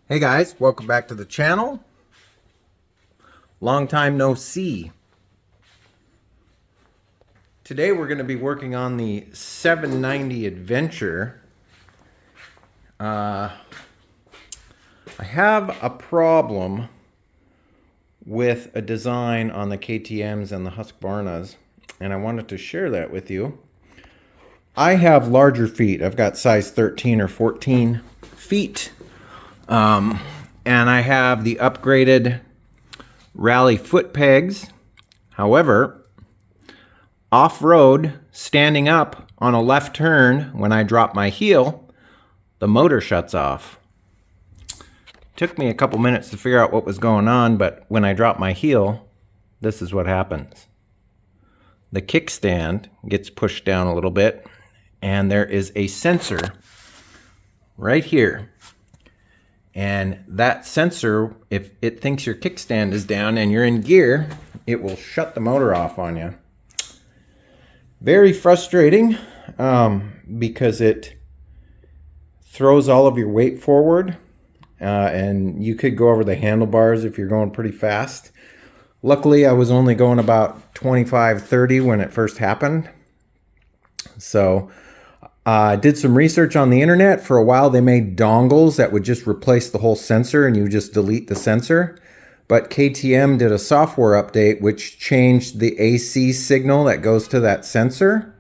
Hey guys, welcome back to the channel. Long time no see. Today we're going to be working on the 790 Adventure. I have a problem with a design on the KTMs and the Husqvarnas, and I wanted to share that with you. I have larger feet. I've got size 13 or 14 feet. And I have the upgraded Rally foot pegs. However, off-road, standing up on a left turn, when I drop my heel, the motor shuts off. Took me a couple minutes to figure out what was going on, but when I drop my heel, this is what happens. The kickstand gets pushed down a little bit, and there is a sensor right here. And that sensor, if it thinks your kickstand is down and you're in gear, it will shut the motor off on you. Very frustrating because it throws all of your weight forward and you could go over the handlebars if you're going pretty fast. Luckily, I was only going about 25, 30 when it first happened. So I did some research on the internet. For a while, they made dongles that would just replace the whole sensor and you just delete the sensor. But KTM did a software update which changed the AC signal that goes to that sensor.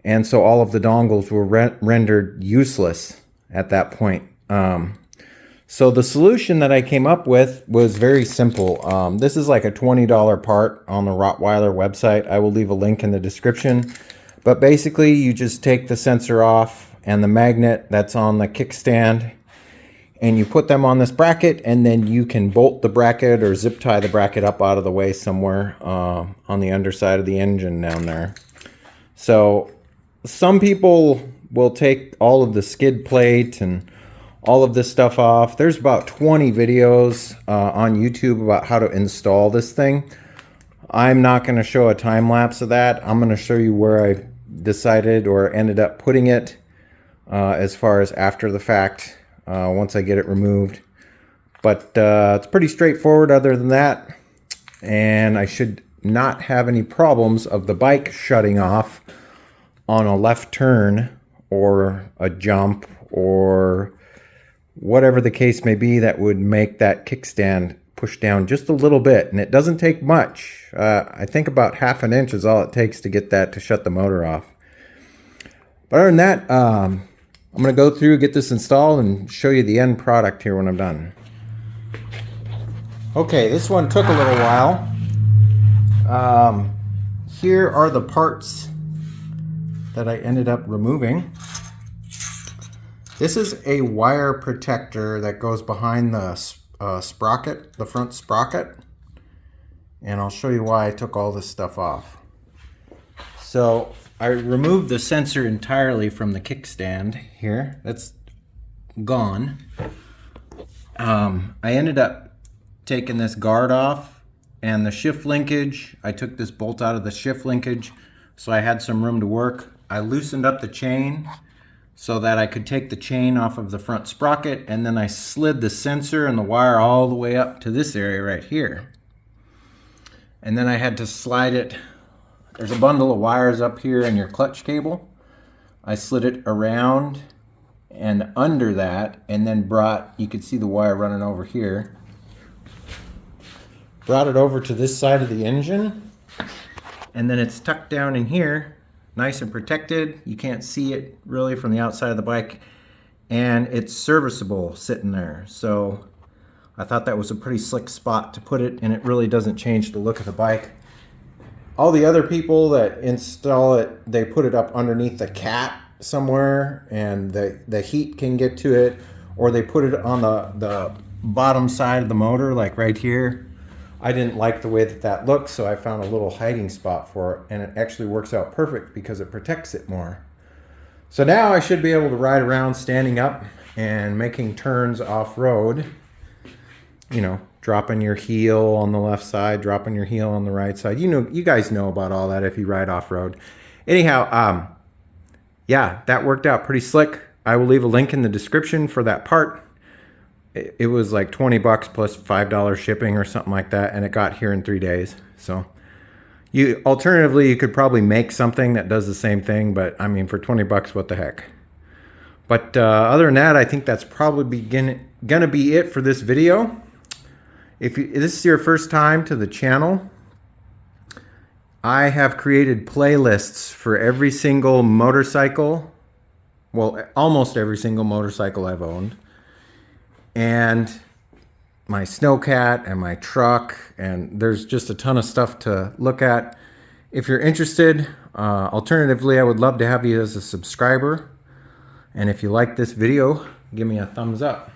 And so all of the dongles were rendered useless at that point. So the solution that I came up with was very simple. This is like a $20 part on the Rottweiler website. I will leave a link in the description. But basically, you just take the sensor off and the magnet that's on the kickstand, and you put them on this bracket, and then you can bolt the bracket or zip tie the bracket up out of the way somewhere on the underside of the engine down there. So some people will take all of the skid plate and all of this stuff off. There's about 20 videos on YouTube about how to install this thing. I'm not going to show a time lapse of that. I'm going to show you where I decided or ended up putting it as far as after the fact once I get it removed. But it's pretty straightforward other than that. And I should not have any problems of the bike shutting off on a left turn or a jump or whatever the case may be that would make that kickstand push down just a little bit. And it doesn't take much. I think about ½ an inch is all it takes to get that to shut the motor off. But other than that, I'm going to go through, get this installed, and show you the end product here when I'm done. Okay, this one took a little while. Here are the parts that I ended up removing. This is a wire protector that goes behind the sprocket, the front sprocket, and I'll show you why I took all this stuff off. So I removed the sensor entirely from the kickstand here. That's gone. I ended up taking this guard off and the shift linkage. I took this bolt out of the shift linkage so I had some room to work. I loosened up the chain so that I could take the chain off of the front sprocket, and then I slid the sensor and the wire all the way up to this area right here. And then I had to slide it. There's a bundle of wires up here in your clutch cable. I slid it around and under that, and then you could see the wire running over here. Brought it over to this side of the engine, and then it's tucked down in here. Nice and protected. You can't see it really from the outside of the bike, and it's serviceable sitting there. So I thought that was a pretty slick spot to put it, and it really doesn't change the look of the bike. All the other people that install it, they put it up underneath the cat somewhere, and the heat can get to it, or they put it on the bottom side of the motor, like right here. I didn't like the way that looked, so I found a little hiding spot for it, and it actually works out perfect because it protects it more. So now I should be able to ride around standing up and making turns off-road. You know, dropping your heel on the left side, dropping your heel on the right side. You guys know about all that if you ride off-road. Anyhow, yeah, that worked out pretty slick. I will leave a link in the description for that part. it was like 20 bucks plus $5 shipping or something like that, and it got here in 3 days. So alternatively, you could probably make something that does the same thing, but I mean, for 20 bucks, what the heck. But other than that, I think that's probably gonna be it for this video. If this is your first time to the channel, I have created playlists for every single motorcycle, well, almost every single motorcycle I've owned, and my snowcat and my truck, and there's just a ton of stuff to look at. If you're interested, alternatively, I would love to have you as a subscriber. And if you like this video, give me a thumbs up.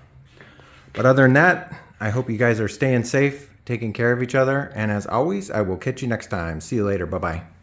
But other than that, I hope you guys are staying safe, taking care of each other, and as always, I will catch you next time. See you later. Bye-bye.